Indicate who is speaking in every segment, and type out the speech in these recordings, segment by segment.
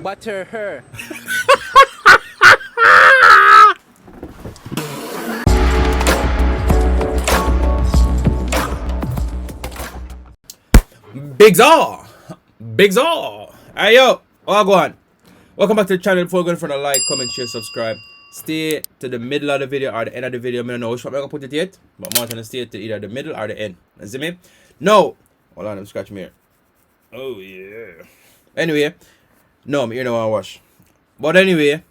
Speaker 1: Butter her.
Speaker 2: Big Zaw! Big Zaw! Hey yo, all go on. Welcome back to the channel. Before going for a like, comment, share, subscribe. Stay to the middle of the video or the end of the video. I don't know which one I'm gonna put it yet, but I'm gonna stay to either the middle or the end. You see me? No! Hold on, I'm scratching me here. Oh yeah. Anyway, no, my ear no wanna wash. But anyway,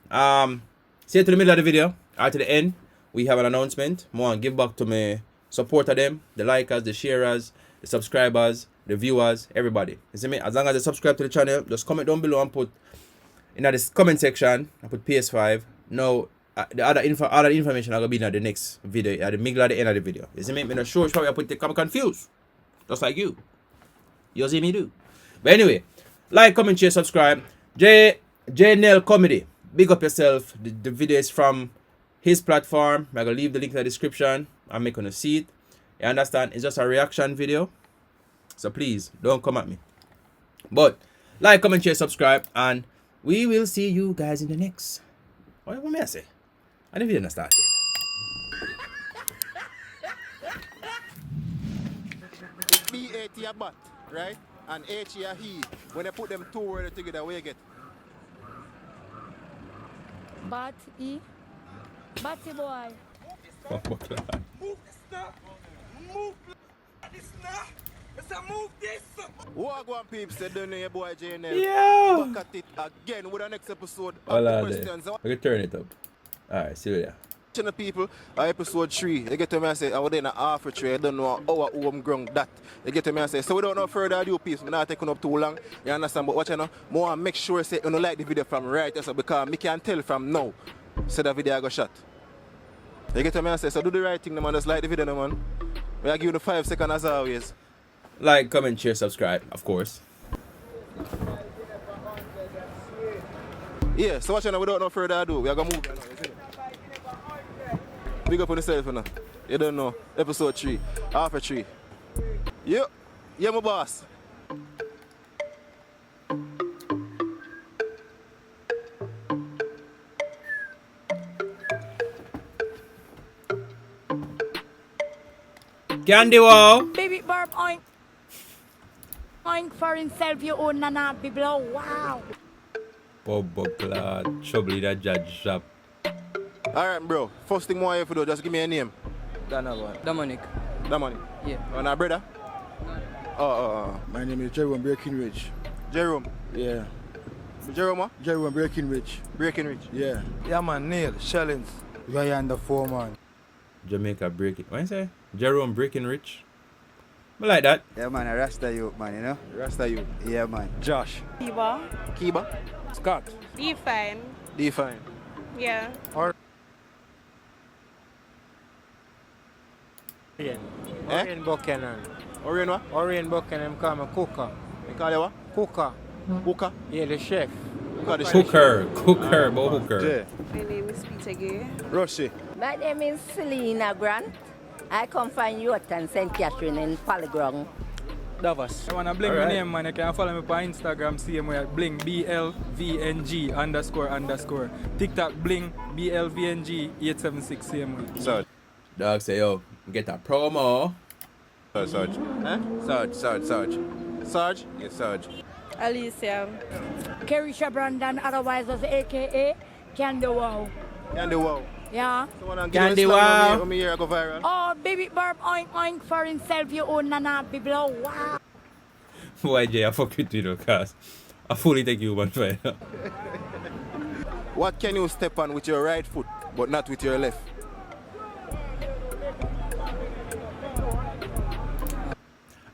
Speaker 2: stay to the middle of the video or to the end. We have an announcement. I want to give back to my supporter them, the likers, the sharers, the subscribers, the viewers, everybody. You see me? As long as you subscribe to the channel, just comment down below and put in the comment section, I put PS5. Now, the other information are going to be in the next video, at the middle at the end of the video. You see me? I'm not sure which probably I put it, I'm confused. Just like you. You see me do. But anyway, like, comment, share, subscribe. JNL Comedy. Big up yourself. The video is from his platform. I'm going to leave the link in the description. I'm going to see it. You understand? It's just a reaction video. So please, don't come at me. But, like, comment, share, subscribe. And we will see you guys in the next. What may I say? And the video not started.
Speaker 1: B-A-T a bat, right? And H a he. When they put them two words together, what you get?
Speaker 3: Bat, E. Batty boy.
Speaker 2: Move
Speaker 4: this now. Move this now. Let's move this.
Speaker 1: What go on, peeps? Say don't know your boy JNL.
Speaker 2: Yeah.
Speaker 1: Back at it again with the next episode of
Speaker 2: Hold
Speaker 1: the
Speaker 2: on
Speaker 1: questions.
Speaker 2: there. We can turn it up. Alright, see you there.
Speaker 1: The people, episode 3. They get to me and say, I was in a half a tree. I don't know how homegrown that. They get to me and say, so we don't know further ado, peeps. I'm not taking up too long. You understand? But watch you know, more make sure say you don't like the video from right so because me can tell from now. So the video I got shot. They get to me and say, so do the right thing, man. Just like the video, man. We give you the 5 seconds as always.
Speaker 2: Like, comment, share, subscribe, of course.
Speaker 1: Yeah, so watch you know, without no further ado, we are going to move now. Big up on yourself now. You don't know. Episode 3. Half a 3. Yeah. Yeah, my boss.
Speaker 2: Candy wow.
Speaker 3: Baby burp oink. Oink for himself, you own nana be blow. Wow.
Speaker 2: Bobo Clad. Trouble that judge shop.
Speaker 1: Alright, bro. First thing more you have to do, just give me a name.
Speaker 5: Dominic.
Speaker 1: Dominic.
Speaker 5: Yeah.
Speaker 1: Oh, now, brother?
Speaker 6: My name is Jerome Breckenridge.
Speaker 1: Jerome.
Speaker 6: Yeah.
Speaker 1: Jerome, what?
Speaker 6: Jerome Breckenridge.
Speaker 1: Breckenridge.
Speaker 6: Yeah.
Speaker 4: Yeah, man, Neil, Shellings.
Speaker 6: Ryan the foreman.
Speaker 2: Jamaica breaking. What you say? Jerome breaking rich. I like that.
Speaker 6: Yeah, man, a Rasta youth, man, you know?
Speaker 1: Rasta you.
Speaker 6: Yeah, man.
Speaker 4: Josh.
Speaker 7: Kiba.
Speaker 1: Kiba.
Speaker 4: Scott.
Speaker 7: Define.
Speaker 1: Define.
Speaker 7: Yeah.
Speaker 4: Orion Buchanan.
Speaker 1: Orion what?
Speaker 4: Orion Buchanan call me Cooker.
Speaker 1: You call you what?
Speaker 4: Cooker.
Speaker 1: Hooker.
Speaker 4: Yeah, the chef.
Speaker 2: Cooker, Bo Hooker.
Speaker 1: Jay.
Speaker 7: My name is Peter Gay.
Speaker 1: Roshi.
Speaker 8: My name is Selena Grant. I come from Yorkton, St. Catherine in Polyground.
Speaker 5: Davos.
Speaker 4: I wanna bling
Speaker 2: Alright.
Speaker 4: my name, man. You can follow me on Instagram, see me at bling BLVNG __. TikTok bling BLVNG 876 same way.
Speaker 1: Sarge.
Speaker 2: Dog say, yo, get a promo.
Speaker 1: Sarge. Huh? Sarge. Sarge? Yes, Sarge.
Speaker 7: Alicia.
Speaker 3: Kerisha Brandon, otherwise as AKA Candy Wow.
Speaker 1: Candy wow.
Speaker 3: Yeah.
Speaker 2: Candy wow.
Speaker 1: When me here I go viral.
Speaker 3: Oh, baby burp oink oink for himself, you own nana be blow. Wow.
Speaker 2: Why, Jay, I fuck with you, though, cause I fully take you one fire.
Speaker 1: What can you step on with your right foot, but not with your left?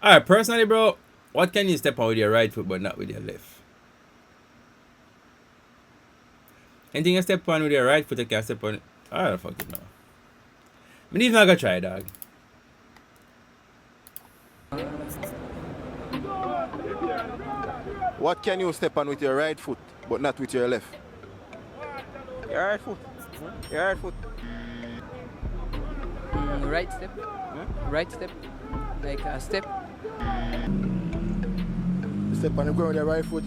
Speaker 2: Alright, personally, bro, what can you step on with your right foot, but not with your left? Anything you step on with your right foot, you can step on it. I don't fucking know. I'm even not gonna try, dog.
Speaker 1: What can you step on with your right foot, but not with your left? Your right foot. Your right foot.
Speaker 5: Right step. Right step. Like a step.
Speaker 6: Step on the ground with your right foot.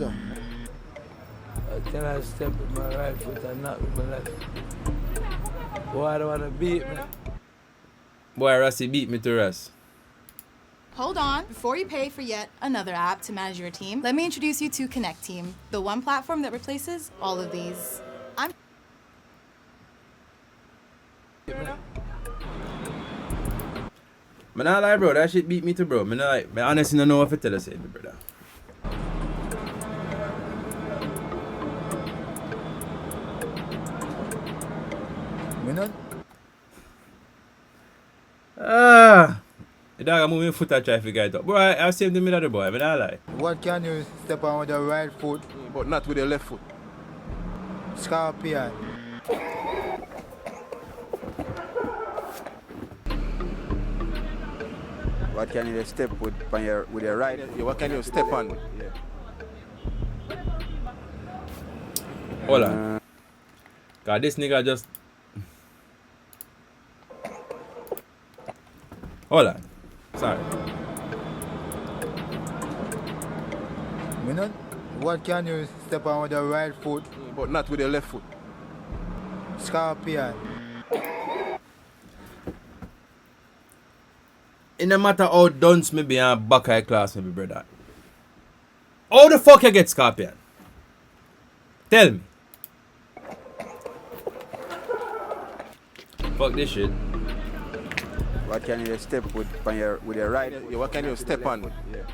Speaker 9: Can I step with my right foot and not with my left? Boy, I don't want to beat me.
Speaker 2: Boy, Rusty beat me to Russ.
Speaker 10: Hold on. Before you pay for yet another app to manage your team, let me introduce you to Connect Team, the one platform that replaces all of these. I'm
Speaker 2: Man, I lie, bro. That shit beat me too, bro. Man, I honestly don't know what to tell you, brother.
Speaker 6: Minute?
Speaker 2: The dog moving foot and try to figure it out. Bro, I saved the middle of the boy. I mean, I lie.
Speaker 6: What can you step on with your right foot?
Speaker 1: But not with your left foot.
Speaker 6: Scorpion.
Speaker 11: What can you step with your right?
Speaker 1: Yeah, what can you step on? Yeah.
Speaker 2: Hold on. God, this nigga just... Hold on. Sorry.
Speaker 6: Minute? What can you step on with your right foot?
Speaker 1: But not with your left foot.
Speaker 6: Scorpion.
Speaker 2: It no matter how dunce me be and Buckeye class me be, brother. How the fuck you get Scorpion? Tell me. Fuck this shit.
Speaker 11: What can you step with your right?
Speaker 1: Yeah, what can you step on? Yeah.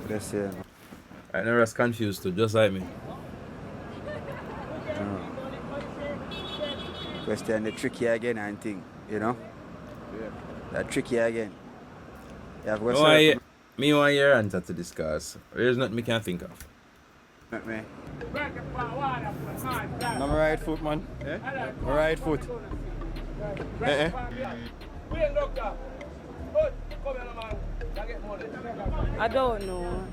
Speaker 11: Let's see.
Speaker 2: I never was confused too, just like me.
Speaker 11: Question the tricky again and thing, you know?
Speaker 1: Yeah.
Speaker 11: That tricky again. You have
Speaker 2: Me want your answer to this, cause there's nothing me can think of.
Speaker 11: Not me.
Speaker 6: No, my right foot, man.
Speaker 1: Eh?
Speaker 6: My right foot.
Speaker 1: Eh?
Speaker 7: I don't know.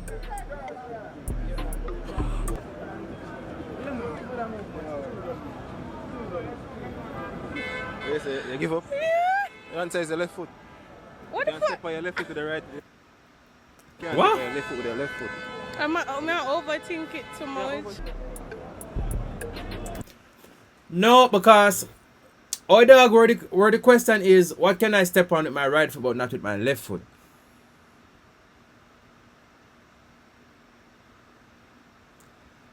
Speaker 1: You give up? Your answer is the left foot.
Speaker 7: What
Speaker 1: You
Speaker 7: the
Speaker 1: can't
Speaker 7: fuck?
Speaker 1: step on your left foot with the right. You can't
Speaker 2: What?
Speaker 1: step on your left foot with your left foot.
Speaker 7: I'm not overthink it too much.
Speaker 2: No, because oh dog, where the question is, what can I step on with my right foot but not with my left foot?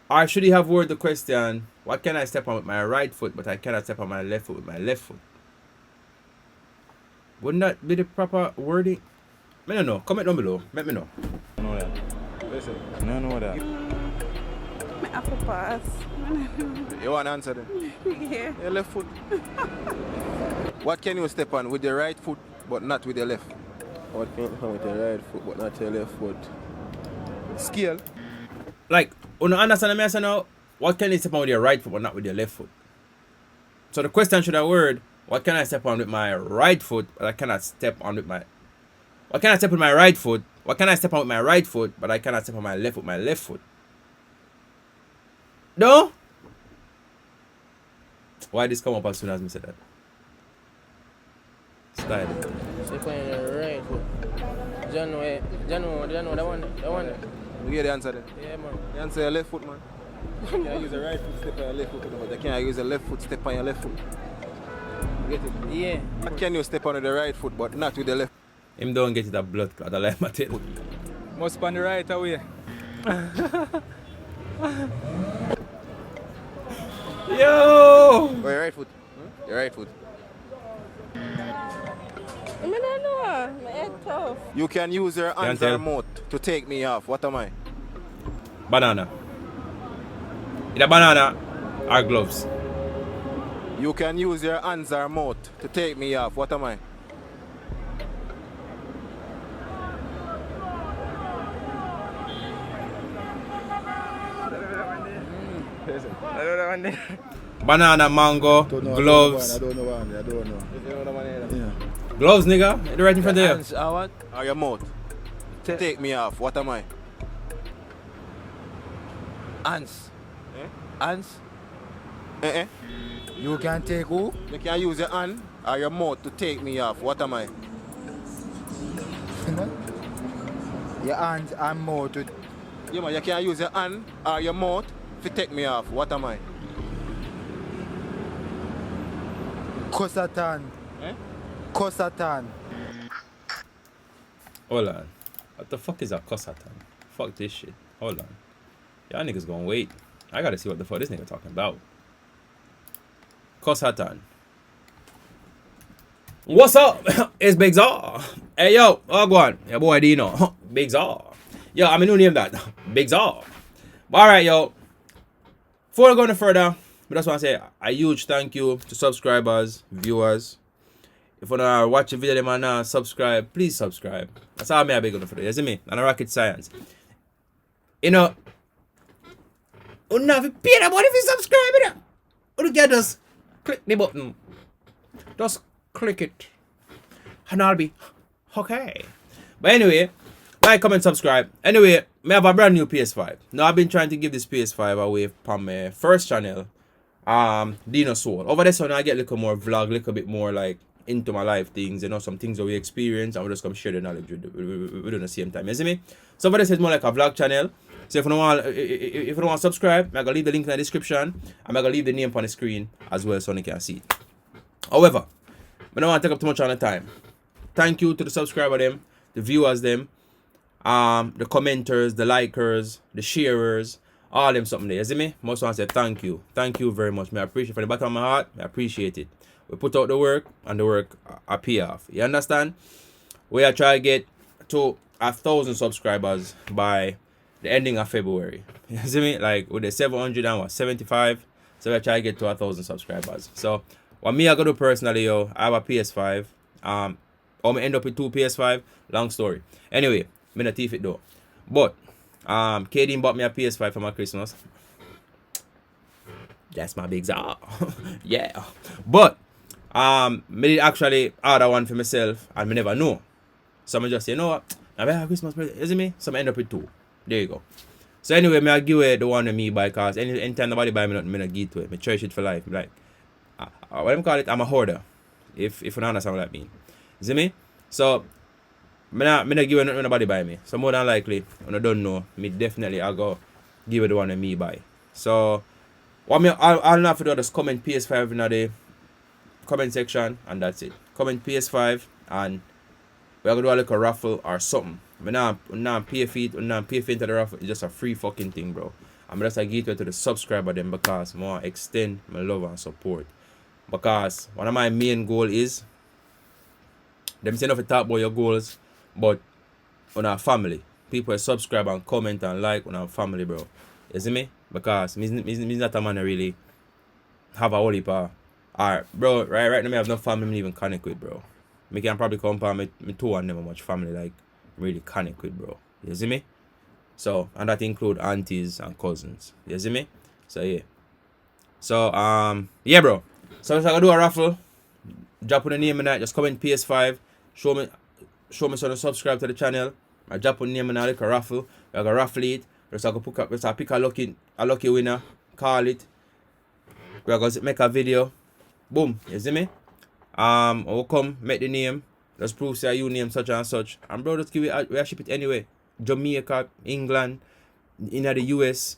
Speaker 2: Or should he have worded the question, what can I step on with my right foot but I cannot step on my left foot with my left foot? Wouldn't that be the proper wording? I don't know. Comment down below. Let me know.
Speaker 1: Know that. Listen. No, know that.
Speaker 7: My upper pass.
Speaker 1: You want to answer then?
Speaker 7: Yeah.
Speaker 1: Your left foot. What can you step on with your right foot but not with your left? What can you step on with your right foot but not your left foot? Scale.
Speaker 2: Like, you know, understand me I say now? What can you step on with your right foot but not with your left foot? So the question should have word, what can I step on with my right foot but I cannot step on with my... What can I step on my right foot? What can I step on with my right foot but I cannot step on my left with my left foot? No? Why this come up as soon as me said that? Style.
Speaker 9: Step on your right foot. John, that one.
Speaker 1: You get the answer then?
Speaker 9: Yeah, man.
Speaker 1: You answer your left foot, man. You can't use the right foot step on your left foot, but you can't use the left foot step on your left foot. You get it?
Speaker 9: Yeah.
Speaker 1: What can you step on with the right foot but not with the left?
Speaker 2: Him don't get it a blood clot, I like my tail.
Speaker 4: Must on the right away.
Speaker 2: Yo!
Speaker 1: Oh, your right foot. Your right foot.
Speaker 7: I don't know. My head tough.
Speaker 1: You can use your hands
Speaker 2: tell?
Speaker 1: or mouth to take me off. What am I?
Speaker 2: Banana. Either banana or gloves.
Speaker 1: You can use your hands or mouth to take me off. What am I?
Speaker 2: Banana, mango, gloves.
Speaker 6: I don't know. Yeah.
Speaker 2: Gloves, nigga. It's right in front of you.
Speaker 9: Hands, what?
Speaker 1: Or your mouth. Take me off. What am I?
Speaker 9: Hands.
Speaker 1: Eh?
Speaker 9: Hands.
Speaker 1: Eh?
Speaker 6: You can take who?
Speaker 1: You can use your hand or your mouth to take me off. What am I?
Speaker 6: Your hands and mouth with
Speaker 1: Yeah, man, you can't use your hand or your mouth to take me off. What am I?
Speaker 6: Kosatan.
Speaker 1: Eh?
Speaker 6: Kosatan.
Speaker 2: Hold on. What the fuck is a Kosatan? Fuck this shit. Hold on. Y'all niggas gonna wait. I gotta see what the fuck this nigga talking about. Kosatan. What's up? It's Big Zaw. Hey yo, oh go on. Your boy Dino. Big Zaw. Yo, I mean new name that. Big Zaw. Alright yo. Before I go any further, I just want to say a huge thank you to subscribers, viewers. If you wanna watch a video them and not subscribe, please subscribe. That's all me I beg on for. You see me? And a rocket science. You know, you don't have to pay that money if you subscribe. You know? You can just click the button. Just click it. And I'll be okay. But anyway, like, comment, subscribe. Anyway, I have a brand new PS5. Now I've been trying to give this PS5 away from my first channel, dinhoswole. Over this one I get a little more vlog, a little bit more like into my life things, you know, some things that we experience, and we just come share the knowledge within the same time. You see me? So for this is more like a vlog channel. So if you don't want to subscribe, I'm gonna leave the link in the description. I'm gonna leave the name on the screen as well so you can see it. However, I don't want to take up too much of the time. Thank you to the subscriber them, the viewers them, the commenters, the likers, the sharers, all them something there. You see me? Most want to say thank you. Thank you very much. I appreciate it from the bottom of my heart. I appreciate it. We put out the work and the work pay off. You understand? We are trying to get to 1,000 subscribers by the ending of February. You see me? Like with the 775. So we are trying to get to 1,000 subscribers. So what me I gonna do personally, yo, I have a PS5. Or me end up with 2 PS5. Long story. Anyway, me not thief it though. But Kaden bought me a PS5 for my Christmas. That's my big zaw. Yeah. But me did actually order one for myself and me never know. So I just say, you know what? I have Christmas present, isn't me? So I end up with 2. There you go. So anyway, me I give away the one that me buy, cause anytime nobody buy me nothing, me not give to it. Me cherish it for life. Like what do call it? I'm a hoarder. If you don't understand what that mean. See me? So me not give it nothing when nobody buy me. So more than likely, when I don't know, me definitely I'll go give it the one that me buy. So what me I'll not have to do is comment PS5 in the comment section and that's it. Comment PS5 and we're gonna do a little raffle or something. We not pay feet, we not pay feet to the raffle. It's just a free fucking thing, bro. I'm just a give it to the subscriber them because I want to extend my love and support. Because one of my main goal is them say not to talk about your goals, but on our family. People subscribe and comment and like on our family, bro. You see me? Because me not a man that really have a whole heap of alright, bro, right now me have no family me even connect with, bro. Me can probably compare me 2 and never much family like really connect with, bro. You see me? So and that include aunties and cousins. You see me? So yeah. So yeah, bro. So if I do a raffle, drop on the name in that, just comment PS5, show me so to subscribe to the channel. I drop on the name in that, like a raffle. I go raffle it. Just I go pick a lucky winner, call it. We are gonna make a video. Boom, you see me? We'll come make the name. Just prove say you name such and such. And bro, just give it we ship it anyway. Jamaica, England, in the US,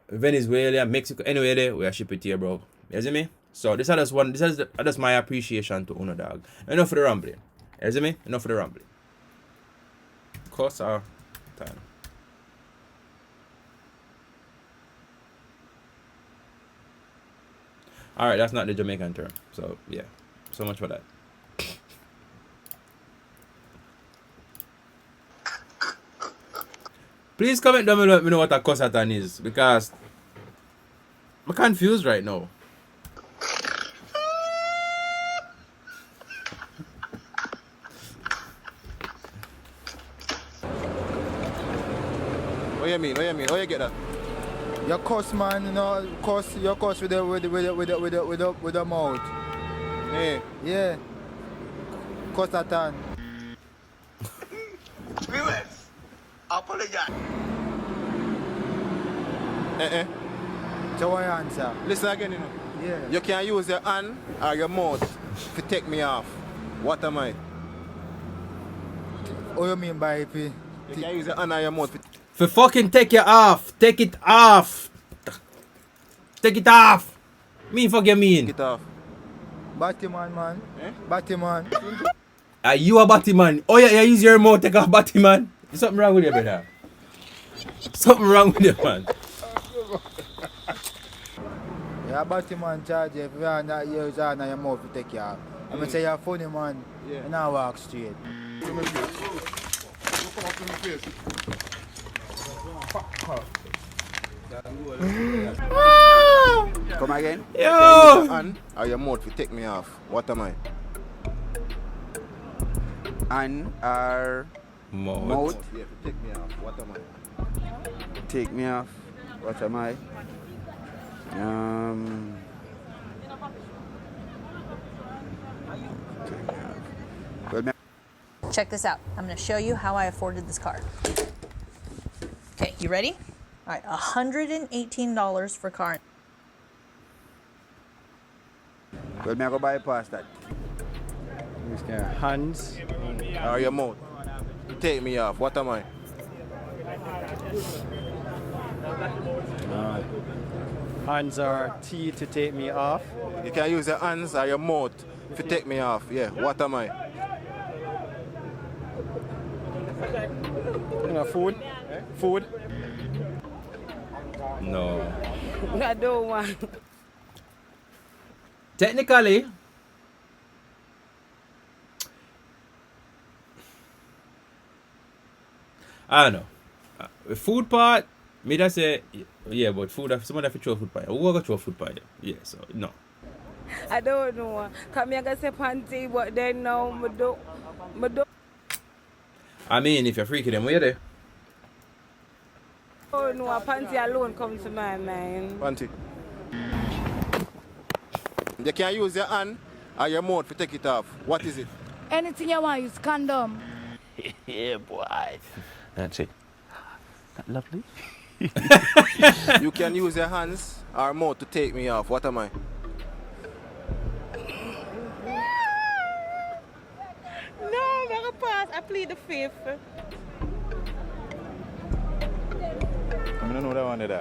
Speaker 2: Venezuela, Mexico, anywhere there, we ship it here, bro. You see me? So this is just my appreciation to Uno Dog. Enough for the rambling. You see me? Enough for the rambling. Course our time. Alright, that's not the Jamaican term. So yeah. So much for that. Please comment down below let me know what a Kosatan is, because I'm confused right now.
Speaker 1: What you mean? How you get that?
Speaker 6: your cuss, man, you know, your cuss with the mouth.
Speaker 1: Hey.
Speaker 6: Yeah. Kosatan.
Speaker 12: Viewers, apologize.
Speaker 6: So what your answer?
Speaker 1: Listen again, you know.
Speaker 6: Yeah.
Speaker 1: You can use your hand or your mouth to take me off. What am I?
Speaker 6: What you mean by
Speaker 1: You can use your hand or your mouth.
Speaker 2: For fucking take it off. Take it off. Take it off. Me fuck you mean?
Speaker 1: Take it off.
Speaker 6: Batman, man. Batman.
Speaker 2: You a Batman. Oh yeah, you use your mouth take off Batman. There's something wrong with you, brother. Something wrong with you, man.
Speaker 6: Yeah, Batman charge you. If you want that, use your hand or your mouth to take you off. I'm gonna say you're funny, man. Yeah. And I walk straight.
Speaker 11: Come again?
Speaker 1: Yo! Your hand or your mouth to take me off. What am I?
Speaker 11: Hand or mouth?
Speaker 1: Yeah, to take me off. What am I?
Speaker 11: Take me off. What am I?
Speaker 13: Check this out. I'm going to show you how I afforded this car. Okay, you ready? All right, $118 for car.
Speaker 11: Well, me I go bypass that.
Speaker 1: Hands or your mouth to take me off. What am I?
Speaker 14: Hands or teeth to take me off.
Speaker 1: You can use your hands or your mouth to take me off. Yeah, what am I?
Speaker 14: Food. Food.
Speaker 2: No.
Speaker 7: I don't want.
Speaker 2: Technically, I don't know. Food part, me that say, yeah, but food, someone have to throw food part. Who got throw food part? Yeah, so no.
Speaker 7: I don't know. Come here, I say panty, but then now, I do.
Speaker 2: I mean, if you're freaking them, where they?
Speaker 7: Oh no, a panty alone comes to my mind.
Speaker 1: Panty. You can use your hand or your mouth to take it off. What is it?
Speaker 3: Anything you want, use condom.
Speaker 15: Yeah, boy. That's it. That lovely?
Speaker 1: You can use your hands or mouth to take me off. What am I?
Speaker 7: No, I'm going to pass. I plead the fifth.
Speaker 1: I don't know that one there.
Speaker 7: I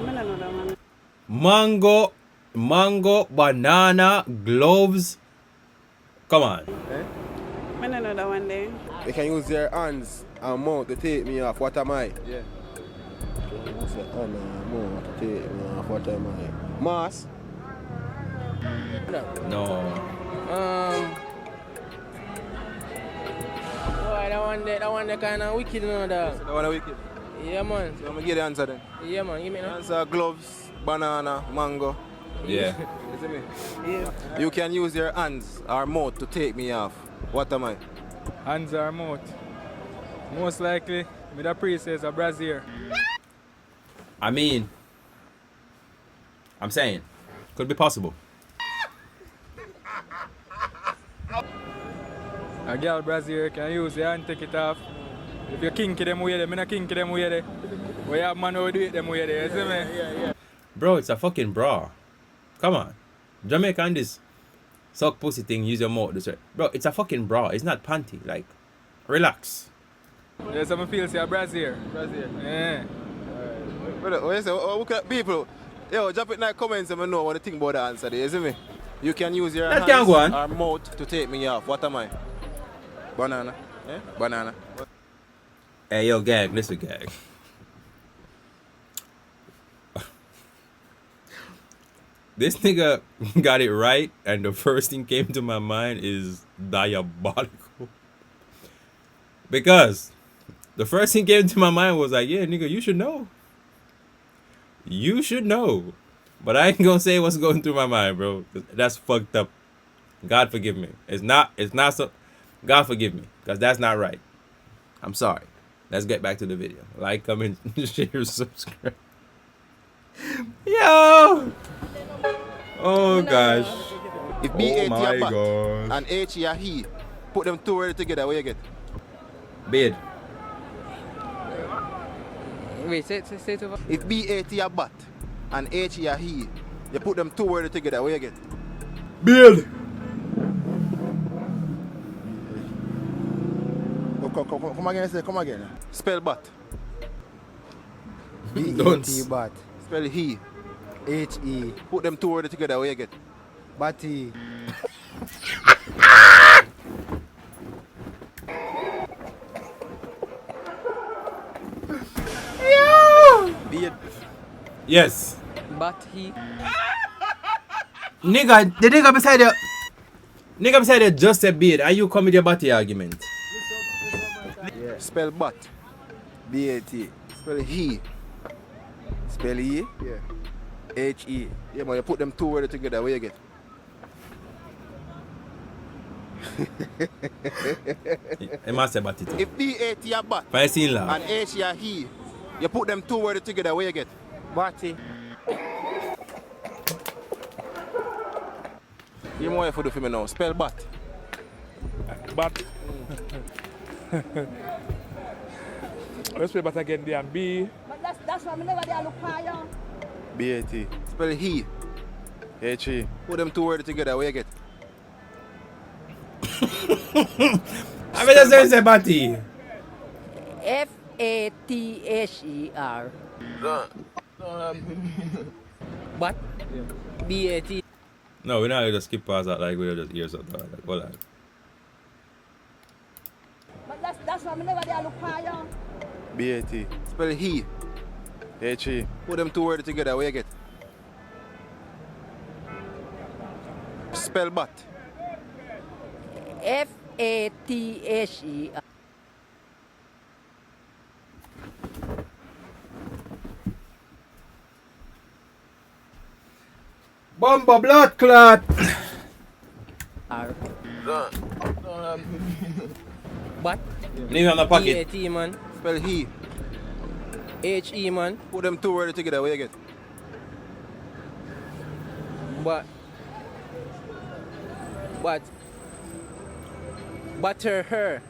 Speaker 7: don't know that one.
Speaker 2: Mango, banana, gloves. Come on.
Speaker 7: I don't know that one there.
Speaker 1: You can use your hands and mouth to take me off. What am I? Yeah. Use your hand and mouth to take me off. What am I? Mask?
Speaker 2: No.
Speaker 5: Boy, that one kind of wicked, you know that.
Speaker 1: That one wicked?
Speaker 5: Yeah, man.
Speaker 1: So I'm going to get the answer then.
Speaker 5: Yeah, man. Give me an
Speaker 1: answer. Gloves, banana, mango.
Speaker 2: Yeah.
Speaker 1: You see me?
Speaker 5: Yeah.
Speaker 1: You can use your hands or mouth to take me off. What am I?
Speaker 4: Hands or mouth. Most likely, me the priest says a brazier.
Speaker 2: I mean, I'm saying, could be possible.
Speaker 4: A girl brazier can use your hand, take it off. If you kinky them way there, me not kinky them way there. We have man who do it them way there, you see me? Yeah.
Speaker 2: Bro, it's a fucking bra. Come on. Jamaica and this suck pussy thing, use your mouth. This way. Bro, it's a fucking bra. It's not panty. Like, relax.
Speaker 4: Yes, I feel say a brazier. Yeah.
Speaker 1: What you say? Look at people. Yo, drop it in the comments and I know what you think about the answer there, you see me? You can use your hands or mouth to take me off. What am I? Banana. Yeah? Banana.
Speaker 2: Hey, yo, gag. Listen, gag. This nigga got it right, and the first thing came to my mind is diabolical. Because the first thing came to my mind was like, yeah, nigga, you should know. You should know. But I ain't gonna say what's going through my mind, bro. That's fucked up. God forgive me. It's not so. God forgive me, because that's not right. I'm sorry. Let's get back to the video. Like, comment, share, subscribe. Yo! Oh gosh.
Speaker 1: If B8 your butt and H your he, put them two words together, what you get?
Speaker 2: Beard.
Speaker 5: Wait, say it over.
Speaker 1: If B8 your butt and H your he, you put them two words together, what you get?
Speaker 2: Beard.
Speaker 6: Come again, say, come again.
Speaker 1: Spell bat.
Speaker 6: B-A-T, bat.
Speaker 1: Spell he.
Speaker 6: H-E.
Speaker 1: Put them two words together, what you get?
Speaker 6: Batty.
Speaker 11: Beard.
Speaker 2: Yes.
Speaker 5: But he.
Speaker 2: Nigga, the nigga beside you. Nigga beside you just said beard. Are you come with your body argument?
Speaker 1: Yeah. Spell bat.
Speaker 11: B-A-T.
Speaker 1: Spell he.
Speaker 11: Spell E.
Speaker 1: Yeah.
Speaker 11: H-E.
Speaker 1: Yeah, man, you put them two words together, what you get?
Speaker 2: I must say bat it.
Speaker 1: If B-A-T a bat
Speaker 2: I seen la.
Speaker 1: and H a he, you put them two words together, what you get?
Speaker 6: Batty.
Speaker 1: You more for the film now. Spell bat.
Speaker 4: But let's play bat again there and B.
Speaker 3: But that's why I never there look for you.
Speaker 11: B-A-T.
Speaker 1: Spell he.
Speaker 11: H-E.
Speaker 1: Put them two words together, what you get?
Speaker 2: I mean, just say batty.
Speaker 8: F-A-T-H-E-R.
Speaker 5: But B-A-T.
Speaker 2: No, we're not just skip past that like we're just ears up. Like, hold on.
Speaker 3: But that's why I never there look for you.
Speaker 11: B-A-T.
Speaker 1: Spell he.
Speaker 11: H-E.
Speaker 1: Put them two words together, what you get? Spell bat.
Speaker 8: F-A-T-H-E-R.
Speaker 2: Bomba blood clot.
Speaker 5: But
Speaker 2: Leave on the pocket.
Speaker 5: B-A-T, man.
Speaker 1: Spell he.
Speaker 5: H-E, man.
Speaker 1: Put them two words together, what you get?
Speaker 5: But butter her.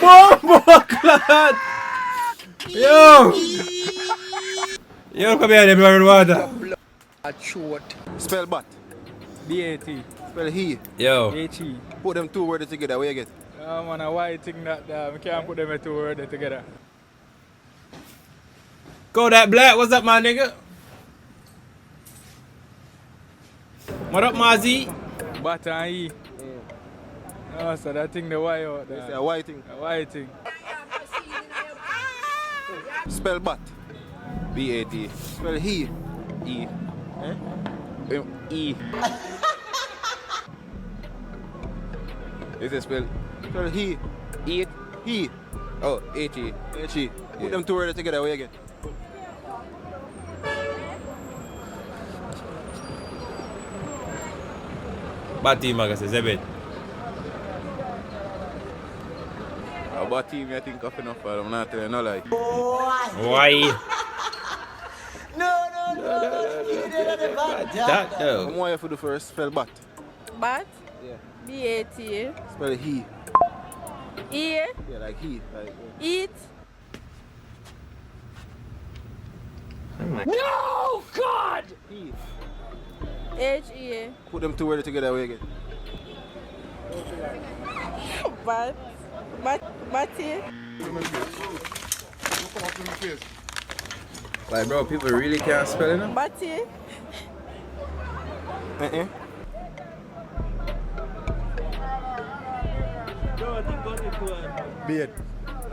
Speaker 2: Bomba clot. Yo. Yo, come here, everyone. Water.
Speaker 1: Spell bat.
Speaker 4: B-A-T.
Speaker 1: Spell he.
Speaker 2: Yo.
Speaker 4: H-E.
Speaker 1: Put them two words together, what you get?
Speaker 4: Man, why think that we can't put them two words together?
Speaker 2: Go that black. What's up, my nigga? What up, Mazzy?
Speaker 4: But and E. No, so that thing the Y out there.
Speaker 1: It's a white thing.
Speaker 4: A Y thing.
Speaker 1: Spell bat.
Speaker 11: B-A-T.
Speaker 1: Spell he.
Speaker 11: E.
Speaker 1: Eh?
Speaker 11: E. Is it spell?
Speaker 1: Spell he.
Speaker 11: E.
Speaker 1: He.
Speaker 11: Oh, H-E.
Speaker 1: H-E. Put them two words together, what you get?
Speaker 2: Bad team, I guess. Zebed.
Speaker 11: About team, I think of enough, but I'm not telling no lie.
Speaker 2: Why? That though.
Speaker 1: Come on, for the first. Spell bat.
Speaker 7: Bat?
Speaker 1: Yeah.
Speaker 7: B-A-T.
Speaker 1: Spell he.
Speaker 7: E.
Speaker 1: Yeah, like he. Like,
Speaker 7: Eat.
Speaker 3: No, God!
Speaker 1: he.
Speaker 7: H-E.
Speaker 1: Put them two words together, what you get?
Speaker 7: Bat. Batty.
Speaker 2: Like, bro, people really can't spell it now?
Speaker 7: Batty.
Speaker 11: Beard.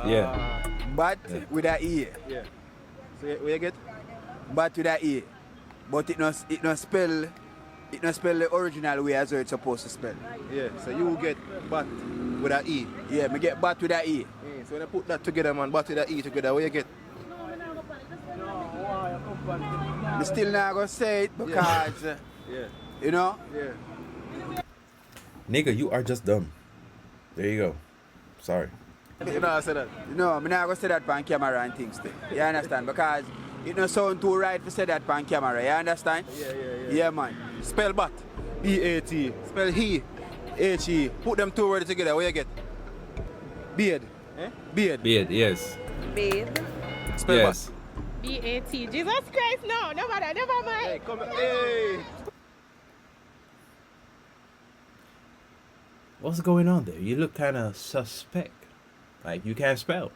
Speaker 2: Yeah.
Speaker 11: Bat with a E.
Speaker 1: Yeah. So what you get?
Speaker 11: Bat with a E. But it no spell the original way as it's supposed to spell.
Speaker 1: Yeah, so you get bat with an E.
Speaker 11: Yeah, me get bat with a E.
Speaker 1: So when I put that together, man, bat with an E together, what you get?
Speaker 11: Me still not gonna say it because,
Speaker 1: Yeah.
Speaker 11: you know?
Speaker 1: Yeah.
Speaker 2: Nigga, you are just dumb. There you go. Sorry.
Speaker 1: You know I said that.
Speaker 11: No, I'm not gonna say that on camera and things too. You understand? Because it don't sound too right to say that on camera. You understand?
Speaker 1: Yeah.
Speaker 11: Yeah, man.
Speaker 1: Spell bat.
Speaker 11: B-A-T.
Speaker 1: Spell he.
Speaker 11: H-E.
Speaker 1: Put them two words together, what you get?
Speaker 11: Beard.
Speaker 1: Eh?
Speaker 11: Beard.
Speaker 2: Beard, yes.
Speaker 7: Babe.
Speaker 1: Spell
Speaker 2: Yes.
Speaker 7: B-A-T. Jesus Christ, no. Never mind.
Speaker 1: Hey, come here. Hey.
Speaker 2: What's going on there? You look kind of suspect. Like you can't spell.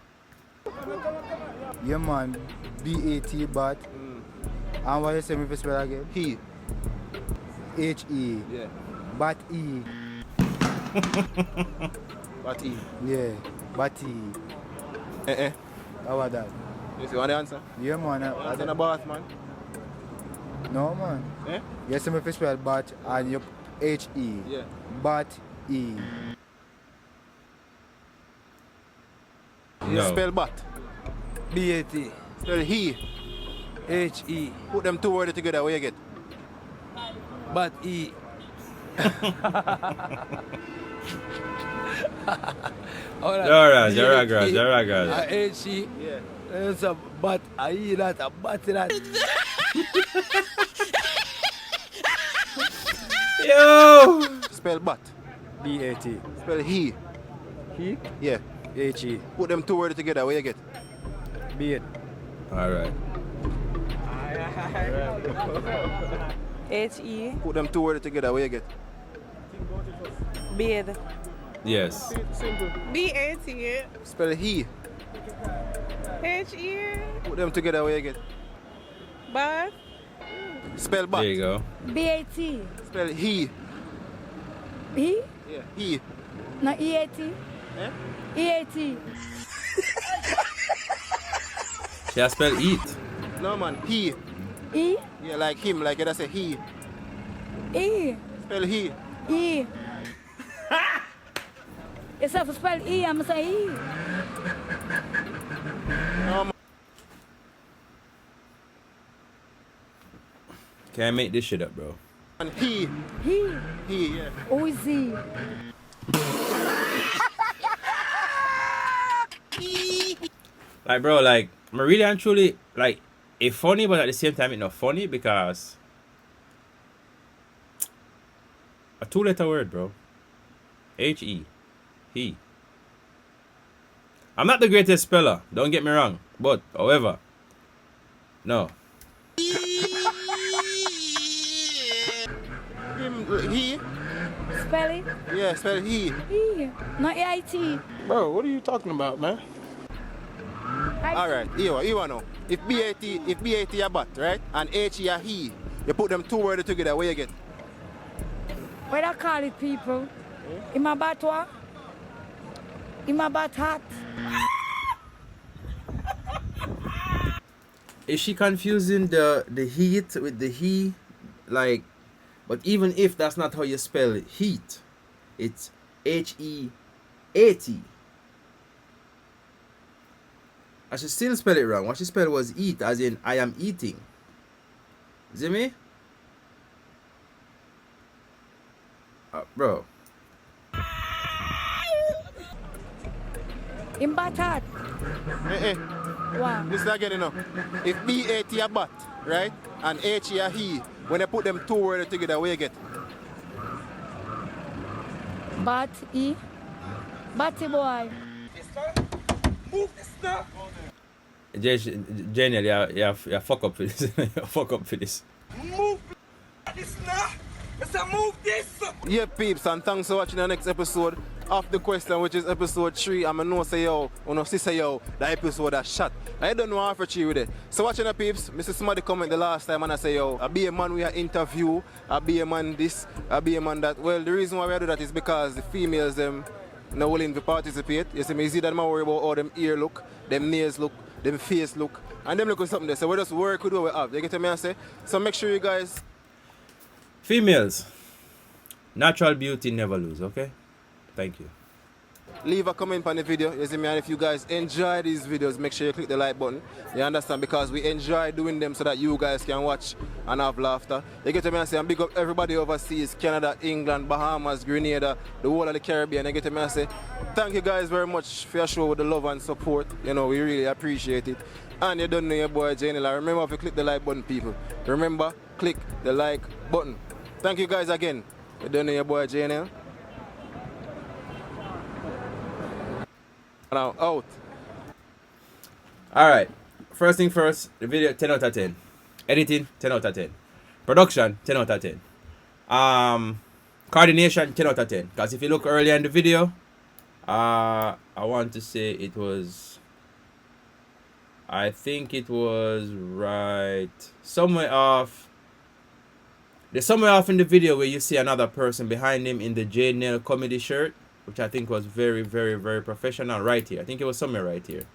Speaker 6: Yeah, man. B-A-T, but. And what you say me for spell again?
Speaker 1: He.
Speaker 6: H-E.
Speaker 1: Yeah.
Speaker 6: But E.
Speaker 1: But E.
Speaker 6: Yeah. But E. How about that?
Speaker 1: You see, want the answer?
Speaker 6: Yeah, man.
Speaker 1: Answer the boss, man.
Speaker 6: No, man.
Speaker 1: Eh?
Speaker 6: You see me for spell but and you H-E.
Speaker 1: Yeah.
Speaker 6: But E.
Speaker 1: You spell but.
Speaker 9: B-A-T.
Speaker 1: Spell he.
Speaker 9: H-E.
Speaker 1: Put them two words together, what you get?
Speaker 9: But E.
Speaker 2: Alright,
Speaker 9: H-E.
Speaker 1: Yeah.
Speaker 9: There's a but, I eat that, a but that.
Speaker 2: Yo!
Speaker 1: Spell but.
Speaker 14: B-A-T.
Speaker 1: Spell he.
Speaker 14: He?
Speaker 1: Yeah.
Speaker 14: H-E.
Speaker 1: Put them two words together, what you get?
Speaker 14: Beard.
Speaker 2: Alright.
Speaker 7: H-E.
Speaker 1: Put them two words together, what you get?
Speaker 7: Beard.
Speaker 2: Yes.
Speaker 7: B-A-T.
Speaker 1: Spell he.
Speaker 7: H-E.
Speaker 1: Put them together, what you get?
Speaker 7: But.
Speaker 1: Spell but.
Speaker 2: There you go.
Speaker 3: B-A-T.
Speaker 1: Spell he.
Speaker 3: He?
Speaker 1: Yeah. He.
Speaker 3: No, E-A-T.
Speaker 1: Eh?
Speaker 3: E-A-T.
Speaker 2: She has spelled eat.
Speaker 1: No, man. He.
Speaker 3: E?
Speaker 1: Yeah, like him, like you say he.
Speaker 3: E.
Speaker 1: Spell he.
Speaker 3: E. It's have to spell E, I'm saying E.
Speaker 1: No, man.
Speaker 2: Can't make this shit up, bro.
Speaker 1: And he.
Speaker 3: He.
Speaker 1: He, yeah.
Speaker 3: Who is he?
Speaker 2: Like, bro, like, I really and truly, like, it's funny, but at the same time, it's not funny because a two-letter word, bro. H-E. He. I'm not the greatest speller, don't get me wrong, but, however, no.
Speaker 1: Him, he.
Speaker 3: Spell it?
Speaker 1: Yeah, spell he.
Speaker 3: E. Not E-I-T.
Speaker 14: Bro, what are you talking about, man?
Speaker 1: Alright, you know. If B-A-T a but, right? And H-E a he, you put them two words together, what you get?
Speaker 3: What I call it, people? In my bat what? In my bat hat.
Speaker 2: Is she confusing the heat with the he? Like, but even if that's not how you spell it, heat, it's H-E-A-T. I should still spell it wrong. What she spelled was eat, as in I am eating. See me? Bro.
Speaker 3: In bat hat. Wow.
Speaker 1: Listen again, you know. If B-A-T a but, right? And H-E a he, when they put them two words together, what you get?
Speaker 3: Bat, E. Batty boy.
Speaker 12: Move the stuff.
Speaker 2: Genial, yeah, fuck up for this. You fuck up for this.
Speaker 12: Move this now. Let's move this.
Speaker 1: Yeah, peeps, and thanks for watching the next episode of The Question, which is episode 3. I'm know say yo, or no say yo, the episode that shot. I don't know how for 3 with it. So watching the peeps, Mr. Somebody comment the last time and I say yo, I be a man we are interview, I be a man this, I be a man that. Well, the reason why we do that is because the females them not willing to participate. You see me, see that I'm worry about how them ear look, them nails look, them face look, and them look at something there. So we just work with what we have. You get me I say? So make sure you guys.
Speaker 2: Females, natural beauty never lose, okay? Thank you.
Speaker 1: Leave a comment on the video, you see me, and if you guys enjoy these videos, make sure you click the like button. You understand? Because we enjoy doing them so that you guys can watch and have laughter. You get me and say, and big up everybody overseas, Canada, England, Bahamas, Grenada, the whole of the Caribbean. You get me and say, thank you guys very much for your show with the love and support. You know, we really appreciate it. And you don't know your boy Janela. Remember to click the like button, people. Remember, click the like button. Thank you guys again. You don't know your boy Janela. Now out.
Speaker 2: Alright. First thing first, the video 10 out of 10. Editing 10 out of 10. Production 10 out of 10. Coordination 10 out of 10. Because if you look earlier in the video, I want to say it was, I think it was right somewhere off. There's somewhere off in the video where you see another person behind him in the J Nail comedy shirt, which I think was very, very, very professional right here. I think it was somewhere right here.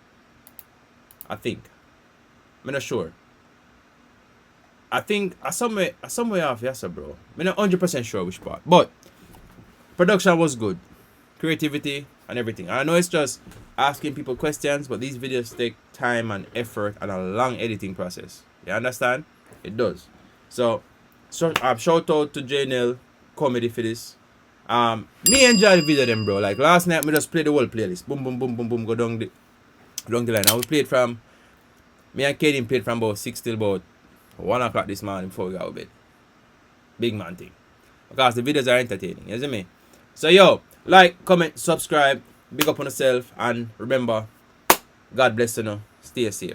Speaker 2: I think. I'm not sure. I think somewhere off, yes, bro. I'm not 100% sure which part. But production was good. Creativity and everything. And I know it's just asking people questions, but these videos take time and effort and a long editing process. You understand? It does. So shout out to JNL Comedy for this. Me enjoy the video them, bro. Like last night, me just play the whole playlist. Boom, boom, boom, boom, boom. Go down the line. I played from, me and Kaden played from about 6 till about 1 o'clock this morning before we got out of bed. Big man thing. Because the videos are entertaining. You see me? So yo, like, comment, subscribe, big up on yourself, and remember, God bless you. Stay safe.